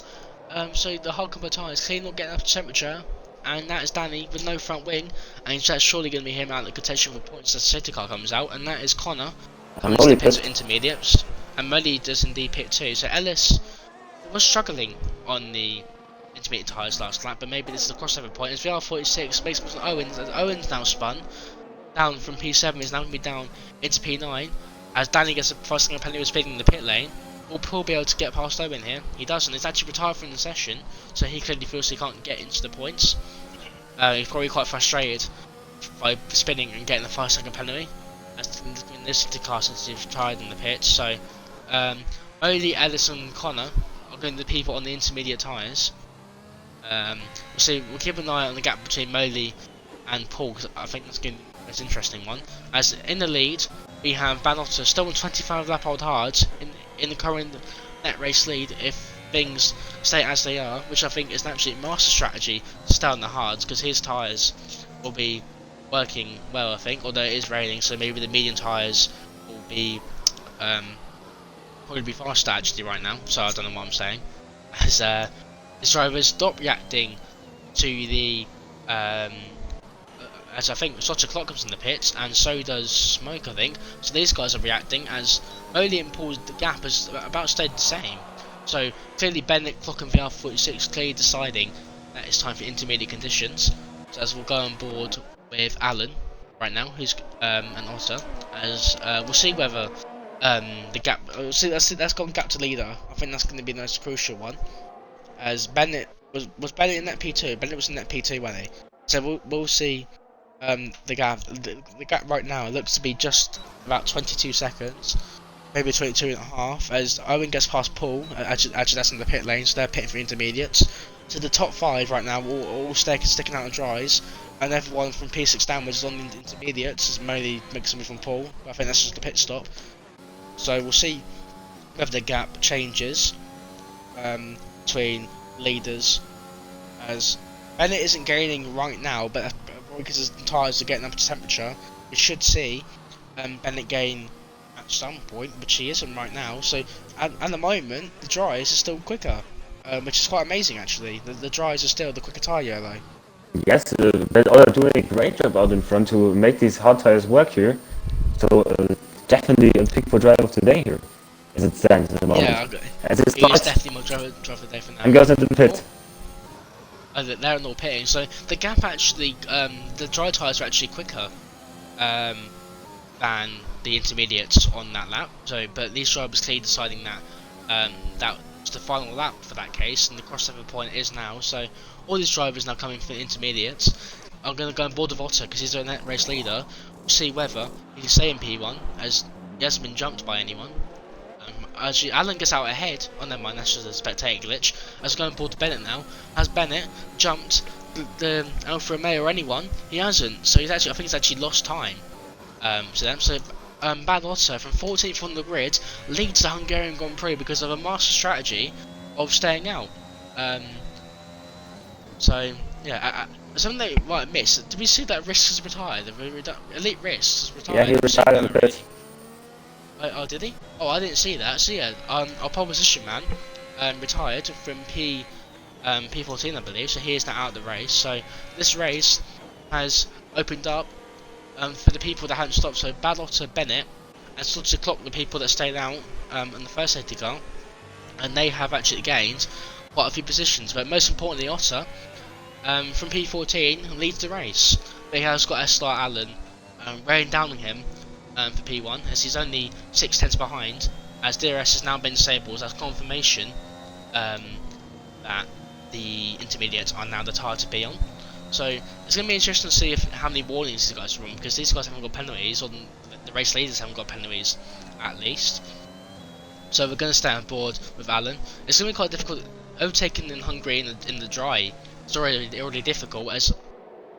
So the hard combo tyres clearly not getting up to temperature. And that is Danny with no front wing, and that's surely going to be him out of the contention for points as the safety car comes out. And that is Connor coming to the pits for intermediates, and Molly does indeed pit too. So Ellis was struggling on the intermediate tyres last lap, but maybe this is a crossover point. As VR46 makes it Owens, as Owens now spun down from P7, is now going to be down into P9, as Danny gets a first penalty with speeding in the pit lane. Will Paul be able to get past Owen here? He doesn't. He's actually retired from the session, so he clearly feels he can't get into the points. He's probably quite frustrated by spinning and getting the 5-second penalty, as in this car since he's retired in the pits. So only Ellis and Connor are going to be the people on the intermediate tyres. We'll keep an eye on the gap between Moley and Paul, because I think that's going to be the most interesting one. As in the lead, we have Banotta still on 25 lap old hards in the current net race lead if things stay as they are, which I think is an absolute master strategy to stay on the hards, because his tyres will be working well, I think, although it is raining, so maybe the medium tyres will be probably be faster actually right now, so I don't know what I'm saying. As his drivers stop reacting to the as I think such a clock comes in the pits, and so does Smoke, I think. So these guys are reacting, as Moley and Paul's the gap has about stayed the same. So clearly Bennett, Clock and VR46 clearly deciding that it's time for intermediate conditions. So as we'll go on board with Alan right now, who's an Otter, as we'll see whether the gap. Let's go on gap to leader. I think that's going to be the most crucial one. As Bennett was Bennett in that P2. Bennett was in that P2, wasn't he? So we'll see. The gap right now looks to be just about 22 seconds, maybe 22 and a half, as Owen gets past Paul. Actually that's in the pit lane, so they're pitting for intermediates. So the top 5 right now all sticking out on dries, and everyone from P6 downwards is on the intermediates, as Moley makes a move from Paul. But I think that's just a pit stop. So we'll see whether the gap changes between leaders, as Bennett isn't gaining right now, but because his tyres are getting up to temperature, we should see Bennett gain at some point, which he isn't right now. So at the moment, the dries are still quicker, which is quite amazing actually. The dries are still the quicker tyre, YOLO. Yes, they are doing a great job out in front to make these hard tyres work here. So definitely a pick for driver of the day here, as it stands at the moment. Yeah, as it he is definitely my driver of the day for now. And goes into the pit. they're not pitting. So the gap actually, the dry tyres are actually quicker than the intermediates on that lap. So, but these drivers clearly deciding that that was the final lap for that case, and the crossover point is now. So all these drivers now coming from the intermediates are going to go on board with Otto because he's the net race leader. We'll see whether he can stay in P1 as he hasn't been jumped by anyone. Actually, Alan gets out ahead. Oh, never mind, that's just a spectator glitch. As going board to Bennett now. Has Bennett jumped the Alfa Romeo or anyone? He hasn't. So he's actually, I think he's actually lost time to them. So Bad Otto from 14th on the grid leads the Hungarian Grand Prix because of a master strategy of staying out. So yeah, something they might miss. Did we see that Risk has retired? Elite Risk has retired. Yeah, he retired on the pitch. Oh, did he? Oh, I didn't see that. So yeah, our pole position man retired from P14, I believe. So he is now out of the race. So this race has opened up for the people that hadn't stopped. So Bad Otto, Bennett, and started to clock the people that stayed out in the first safety car, and they have actually gained quite a few positions. But most importantly, Otto from P14 leads the race. But he has got SLR Allen weighing down on him for P1, as he's only 6 tenths behind, as DRS has now been disabled as confirmation that the intermediates are now the tyre to be on. So it's going to be interesting to see how many warnings these guys are on, because these guys haven't got penalties, or the race leaders haven't got penalties at least. So we're going to stay on board with Alan. It's going to be quite difficult. Overtaking in Hungary in the dry, it's already difficult, as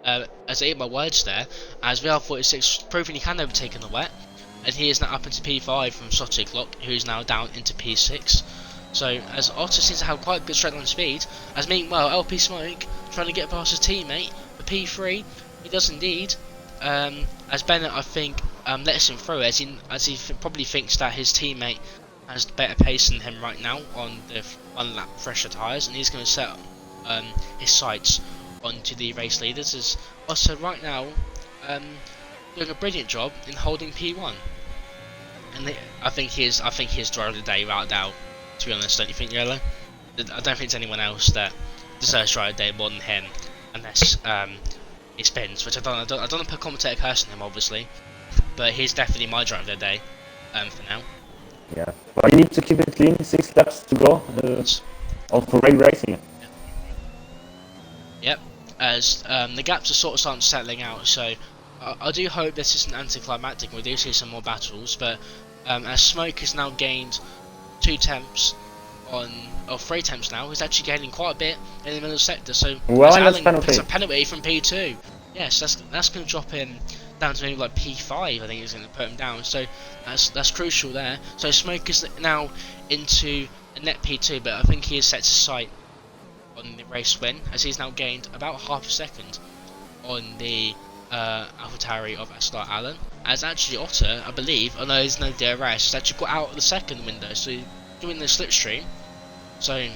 I eat my words there, as VR46 proving he can overtake in the wet, and he is now up into P5 from Sotti Clock, who's now down into P6. So as Otto seems to have quite good straight line speed, as meanwhile LP Smoke trying to get past his teammate for P3, he does indeed. As Bennett, I think, lets him through, as he probably thinks that his teammate has better pace than him right now on the 1 lap fresher tyres, and he's going to set his sights onto the race leaders, as Otto right now doing a brilliant job in holding P1, and I think he is driver of the day without doubt. To be honest, don't you think, Yellow? I don't think there's anyone else that deserves driver of the day more than him, unless he spins, which I don't want to put commentator curse on him, obviously, but he's definitely my driver of the day for now. Yeah, but you need to keep it clean. 6 laps to go for rain racing. Yep, as the gaps are sort of starting settling out, so I do hope this isn't anticlimactic. We do see some more battles, but as Smoke has now gained 2 temps or 3 temps now, he's actually gaining quite a bit in the middle sector. So well, as that's Alan picks a penalty from P2, yes, that's going to drop him down to maybe like P5. I think is going to put him down. So that's crucial there. So Smoke is now into a net P2, but I think he has set his sight on the race win, as he's now gained about half a second on the AlphaTauri of SLR Allen, as actually Otto, I believe, I know there's no DRS, he's actually got out of the second window, so doing the slipstream. So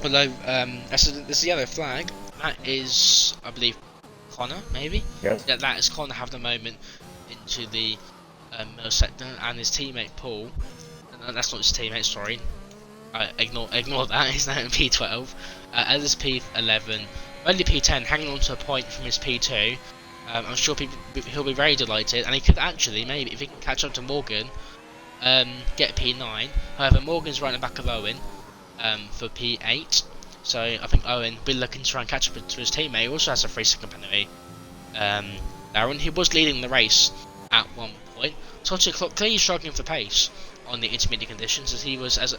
although there's the yellow flag, that is, I believe, Connor, maybe? Yes. Yeah, that is Connor having a moment into the middle sector, and his teammate Paul, no, that's not his teammate, sorry, ignore that, he's now in P12, Ellis P11, only P10, hanging on to a point from his P2. I'm sure he'll be very delighted, and he could actually, maybe, if he can catch up to Morgan, get P9. However, Morgan's right in the back of Owen for P8, so I think Owen will be looking to try and catch up to his teammate. He also has a 3-second penalty. Aaron, he was leading the race at one point. Sotti Clock clearly struggling for pace on the intermediate conditions, as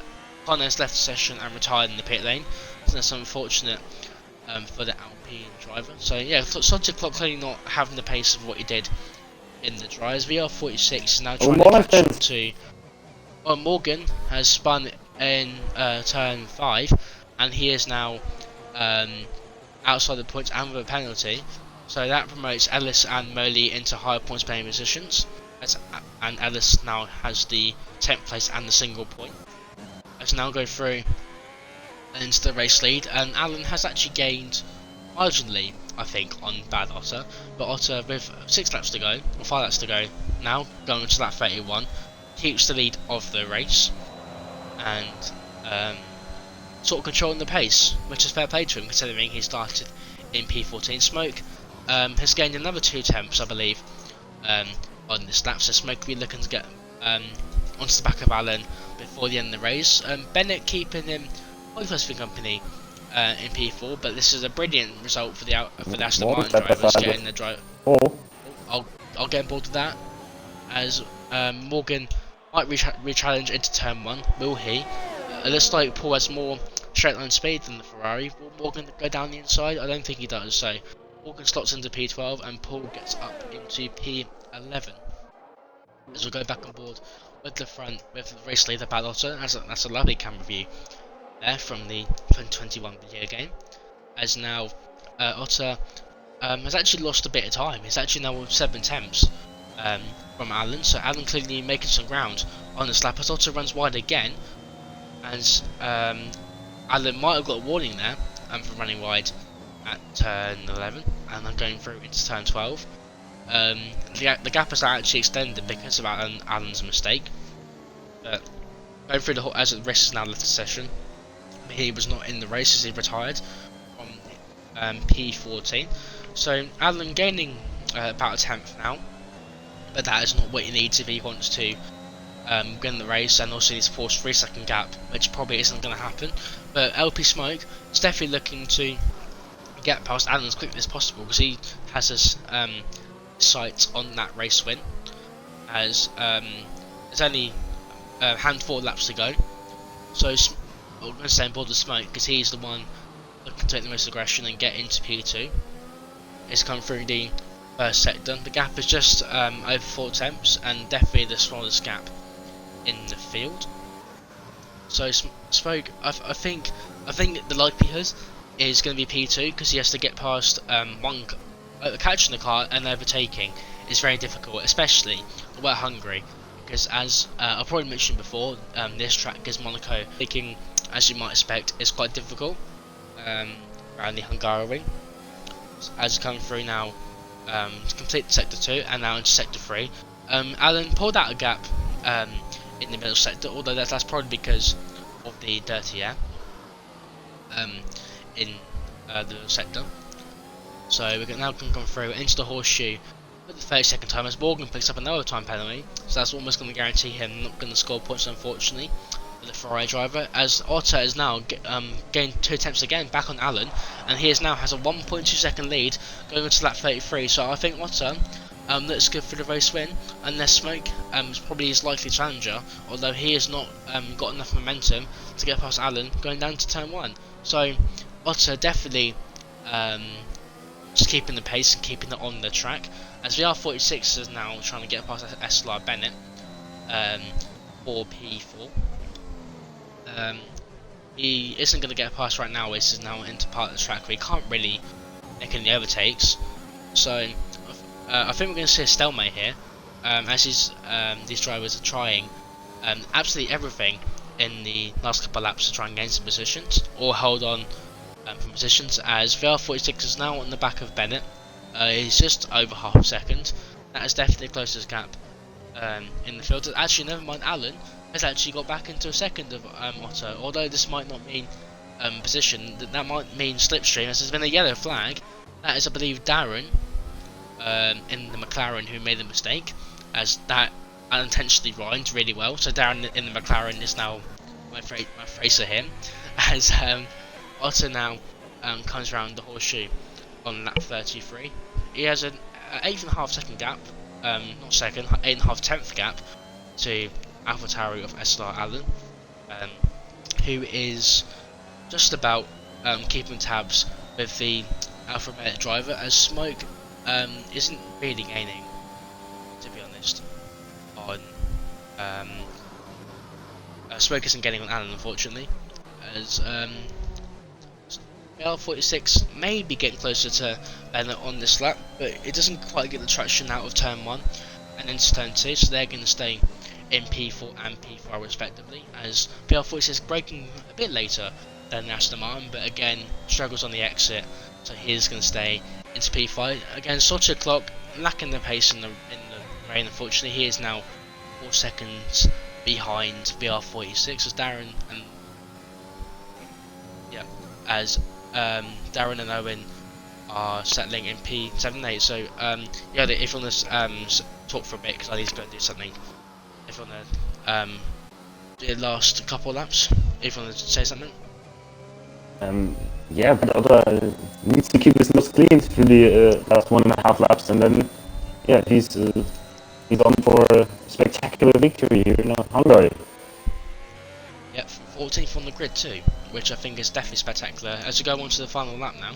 Connor's left the session and retired in the pit lane. So that's unfortunate for the Alpine driver. So yeah, Sotti Clock clearly not having the pace of what he did in the dries. VR46 is now trying to catch up to. Well, Morgan has spun in turn 5, and he is now outside the points and with a penalty. So that promotes Ellis and Moley into higher points playing positions. And Ellis now has the 10th place and the single point. Let's now go through into the race lead, and Alan has actually gained marginally, I think, on Bad Otto, but Otto, with 6 laps to go, or 5 laps to go, now going into lap 31, keeps the lead of the race, and sort of controlling the pace, which is fair play to him considering he started in P14. Smoke has gained another 2 tenths, I believe, on this lap, so Smoke will be looking to get onto the back of Allen before the end of the race. Bennett keeping him quite close for company in P4, but this is a brilliant result for the Aston Martin drivers getting the drive. I'll get on board with that, as Morgan might re-challenge into turn 1. Will he? It looks like Paul has more straight line speed than the Ferrari. Will Morgan go down the inside? I don't think he does, so Morgan slots into P12 and Paul gets up into P11. As we'll go back on board with the front with the race leader Ballotta. That's a lovely camera view there from the 2021 video game. As now Otter has actually lost a bit of time. He's actually now with 7 tenths from Allen, so Allen clearly making some ground on this lap as Otter runs wide again, and Allen might have got a warning there for running wide at turn 11 and then going through into turn 12. The gap has actually extended because of Allen's mistake, but going through the whole, as the race has now left the session, he was not in the race as he retired from P14. So Allen gaining about a tenth now, but that is not what he needs if he wants to win the race, and also needs to force 3-second gap, which probably isn't going to happen. But LP Smoke is definitely looking to get past Allen as quickly as possible because he has his sights on that race win, as there's only a handful of laps to go. So I'm going to stay on board with Smoke because he's the one looking to take the most aggression and get into P2. It's come through the first sector. The gap is just over 4 tenths and definitely the smallest gap in the field. So Smoke, I think the likelihood is going to be P2 because he has to get past catching the car and overtaking is very difficult, especially at Hungary, because as I've probably mentioned before, this track is Monaco. Taking, as you might expect, is quite difficult around the Hungary. As come through now, to complete sector 2 and now into sector 3. Allen pulled out a gap in the middle sector, although that's probably because of the dirty air in the sector. So we're now going to come through into the horseshoe with the 32nd time as Morgan picks up another time penalty, so that's almost going to guarantee him not going to score points, unfortunately, for the Ferrari driver, as Otter has now gained 2 attempts again back on Allen, and he now has a 1.2 second lead going into lap 33. So I think Otter looks good for the race win, unless Smoke is probably his likely challenger, although he has not got enough momentum to get past Allen going down to turn 1. So Otter definitely just keeping the pace and keeping it on the track, as VR46 is now trying to get past SLR Bennett for P4. He isn't going to get past right now, as he's now into part of the track where he can't really make any overtakes. So I think we're going to see a stalemate here, as these drivers are trying absolutely everything in the last couple of laps to try and gain some positions or hold on from positions, as VR46 is now on the back of Bennett. He's just over half a second. That is definitely the closest gap in the field. Actually, never mind, Allen has actually got back into a second of Otto, although this might not mean position, that might mean slipstream, as there's been a yellow flag. That is, I believe, Darren in the McLaren who made the mistake, as that unintentionally rhymed really well. So Darren in the McLaren is now my phrase for him, as Otto now comes around the horseshoe on lap 33. He has an 8.5 second gap, not second, 8.5 tenth gap to AlphaTauri of SLR Allen, who is just about keeping tabs with the Alfa Romeo driver, as Smoke isn't really gaining, to be honest, on Smoke isn't getting on Allen, unfortunately, as L46 may be getting closer to Bennett on this lap, but it doesn't quite get the traction out of turn 1 and into turn 2, so they're going to stay in P4 and P5 respectively, as PL46 is braking a bit later than Aston Martin, but again struggles on the exit, so he is going to stay into P5. Again, such a clock lacking the pace in the rain, unfortunately. He is now 4 seconds behind VR46, as Darren and Yeah, as Darren and Owen are settling in P78. So yeah, if you want to talk for a bit, because I need to go and do something. If you want to do the last couple of laps, if you want to say something. Yeah, but Otter needs to keep his nose clean through the last 1.5 laps, and then yeah, he's on for a spectacular victory here in Hungary. Yep, 14th on the grid too, which I think is definitely spectacular. As we go on to the final lap now,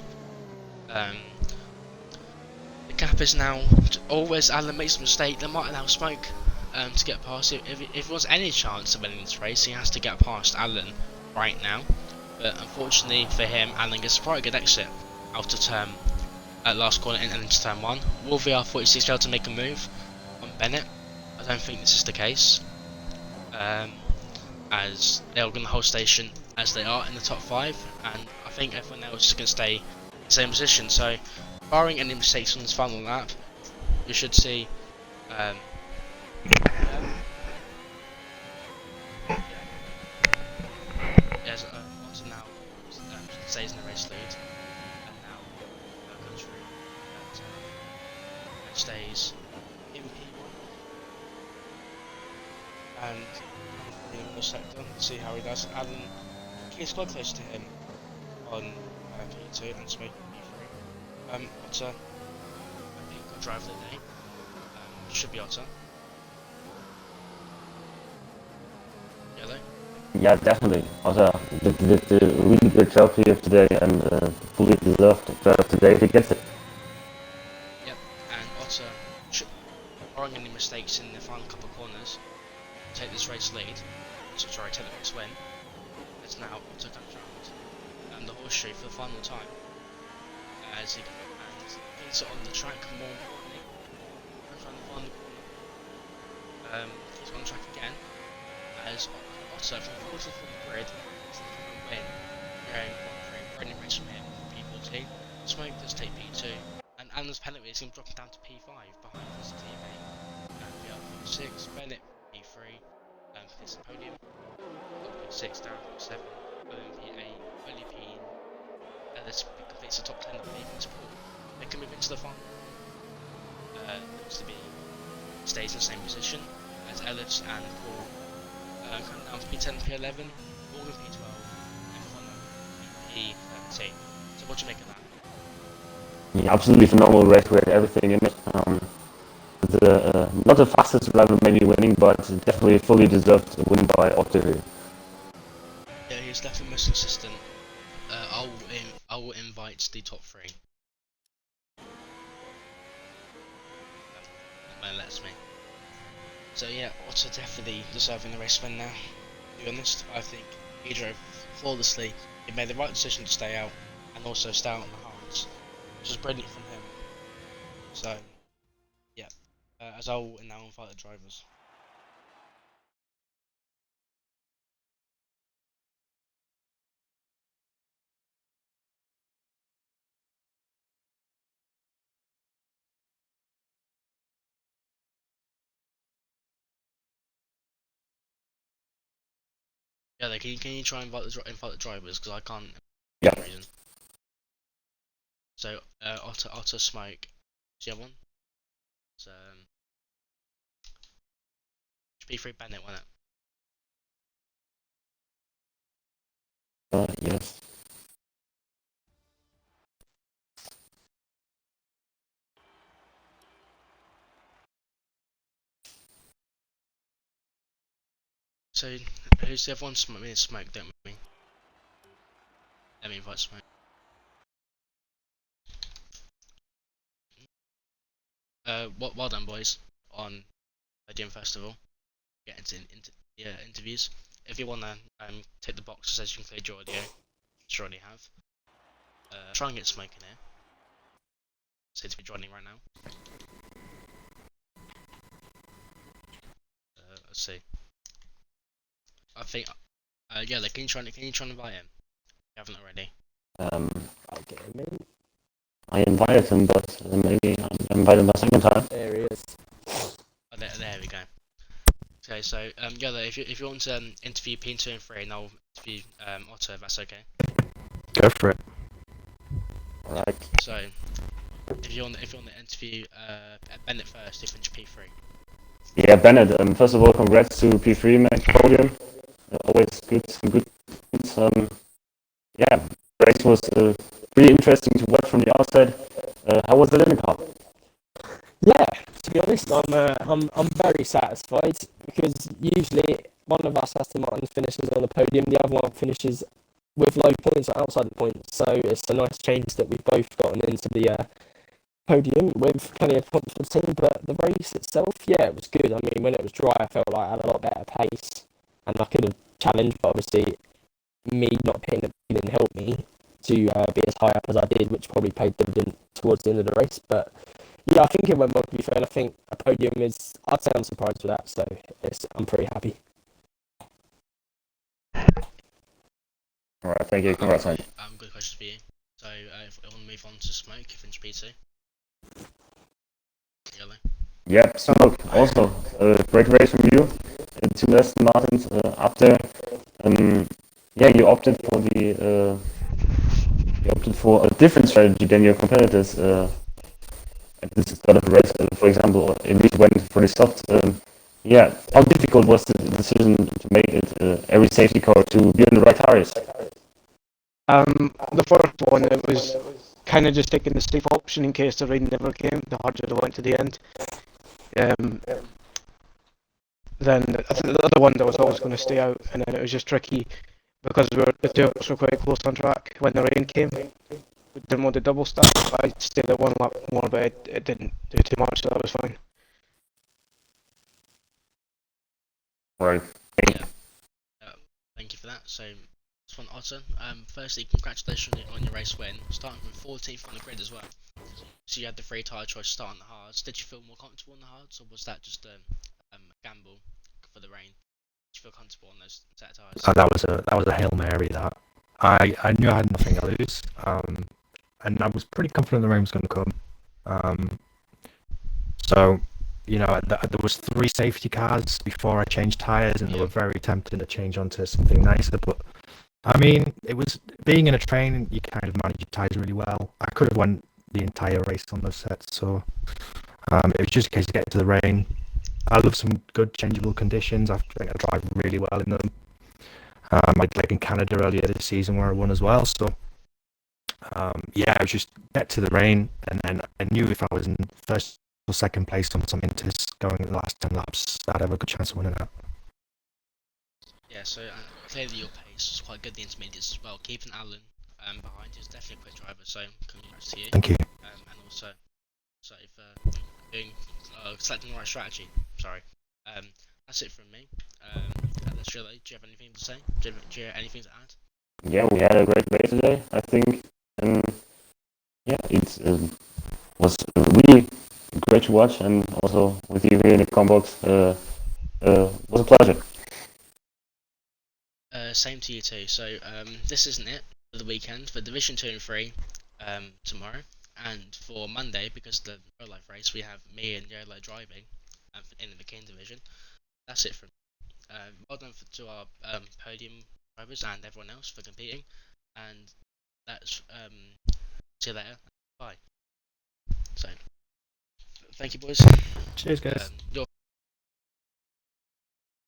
the gap is now always Alan makes a mistake. They might allow Smoke to get past it. If there was any chance of winning this race, he has to get past Alan right now. But unfortunately for him, Alan gets a quite good exit out of turn at last corner and into turn 1. Will VR46 be able to make a move on Bennett? I don't think this is the case. As they're going to hold station as they are in the top 5, and I think everyone else is going to stay in the same position. So, barring any mistakes on this final lap, we should see. Yeah, as Otto now stays in the race lead, and now goes through and stays in P1, and in the sector, see how he does. Alan, he's quite close to him on P2 and Smoke P3. Otter, I think, got driver of the day. Should be Otter. Yellow. Yeah, definitely. Otter did a really good job here today, and fully deserved the drive of today if he gets it. Yep, and Otter, barring any mistakes in the final couple of corners, take this race lead. Sorry, take the race win. It's now Otter comes round and the horseshoe for the final time. As he gets it on the track, more importantly, comes around the final corner. He's on the track again. As Otter from 40th from the grid, is the win. Going Brendan race from him, P14. Smoke does take P2, and Alan's penalty is going to drop him down to P5 behind his teammate. And VR46, Bennett P3, this podium. P6, Darren P7, Owen P8, only P. This completes the top 10, I believe, in this pool. They can move into the final. Looks to be stays in the same position as Ellis and Paul. Come down to P10, P11, Morgan P12, and Connor P13. So what do you make of that? Yeah, absolutely phenomenal race with everything in it. Not the fastest driver maybe winning, but definitely a fully deserved win by Otter here. Yeah, he's definitely most consistent. I will invite the top 3. Man lets me. So yeah, Otter definitely deserving the race win now. To be honest, I think he drove flawlessly. He made the right decision to stay out, and also stay out on the hards, which is brilliant from him. So yeah, as I will now invite the drivers. Yeah, can you try and invite the drivers, because I can't Yeah. for some reason. So Otter Smoke, is the other one? So P3 Bennett, wasn't it? Yes. So who's the other one? Smoke, don't we? Let me invite Smoke. Well done, boys, on Podium Festival. Get into the interviews. If you wanna tick the box that says you include your audio, which you already have. Try and get Smoke in here. Seems to be joining right now. Let's see. I think yeah, can you try and invite him? If you haven't already. Okay, maybe. I invited him, but maybe I invite him a second time. There he is. Oh, there we go. Okay, so yeah, if you want to interview P2 and 3, and I'll interview Otto, if that's okay. Go for it. Right. So, if you want to interview Bennett first, you finished P3. Yeah, Bennett. First of all, congrats to P3 man podium. Always good, good. Yeah, race was pretty interesting to watch from the outside. How was the in the car? Yeah, to be honest, I'm very satisfied because usually one of us, Aston Martin, finishes on the podium, the other one finishes with low points or outside the points. So it's a nice change that we've both gotten into the podium with plenty of points for the team. But the race itself, yeah, it was good. I mean, when it was dry, I felt like I had a lot better pace and I could have challenged, but obviously me not hitting the didn't help me to be as high up as I did, which probably paid dividend towards the end of the race. But yeah, I think it went well, to be fair, and I think a podium is, I'd say I'm surprised with that, so I'm pretty happy. Alright, thank you. Congrats, man. Good questions for you. So, if I want to move on to Smoke, you finished P2. Yellow. Yeah, so also great race from you. Two Aston Martins up there. Yeah, you opted for a different strategy than your competitors at this start of the race. For example, Elite went for the soft. Yeah, how difficult was the decision to make it every safety car to be on the right tires? The first one, it was kind of just taking the safe option in case the rain never came. The harder the went to the end. Then the other one that was always going to stay out, and then it was just tricky because the two of us were quite close on track when the rain came. We didn't want to double stack. I stayed at one lap more, but it didn't do too much, so that was fine. Right. Yeah. Thank you for that. So, Swan Otter. Firstly, congratulations on your race win, starting from 14th on the grid as well. So you had the free tyre choice to start on the hards. Did you feel more comfortable on the hards, or was that just a gamble for the rain? Did you feel comfortable on those set of tyres? That was a Hail Mary. That I knew I had nothing to lose, and I was pretty confident the rain was going to come. So, you know, there was 3 safety cars before I changed tyres, and they were very tempting to change onto something nicer. But I mean, it was being in a train. You kind of manage your tyres really well. I could have won the entire race on those sets. So it was just a case of getting to the rain. I love some good changeable conditions. I think I drive really well in them. I did like in Canada earlier this season where I won as well. So yeah, I was just get to the rain, and then I knew if I was in first or second place on some Inters going in the last 10 laps, I'd have a good chance of winning that. Yeah, so clearly your pace was quite good the intermediates as well. Keeping Alan behind you is definitely a quick driver, so congrats to you. Thank you. And also, sorry for doing selecting the right strategy. Sorry. That's it from me. Shirley, do you have anything to say? Do you have anything to add? Yeah, we had a great race today, I think. Yeah, it was really great to watch, and also with you here in the combox, was a pleasure. Same to you too. So this isn't it for the weekend. For Division 2 and 3 tomorrow, and for Monday, because the real life race, we have me and Yolo driving in the King Division. That's it from well done to our podium drivers and everyone else for competing, and that's see you later. Bye. So thank you, boys. Cheers, guys. Your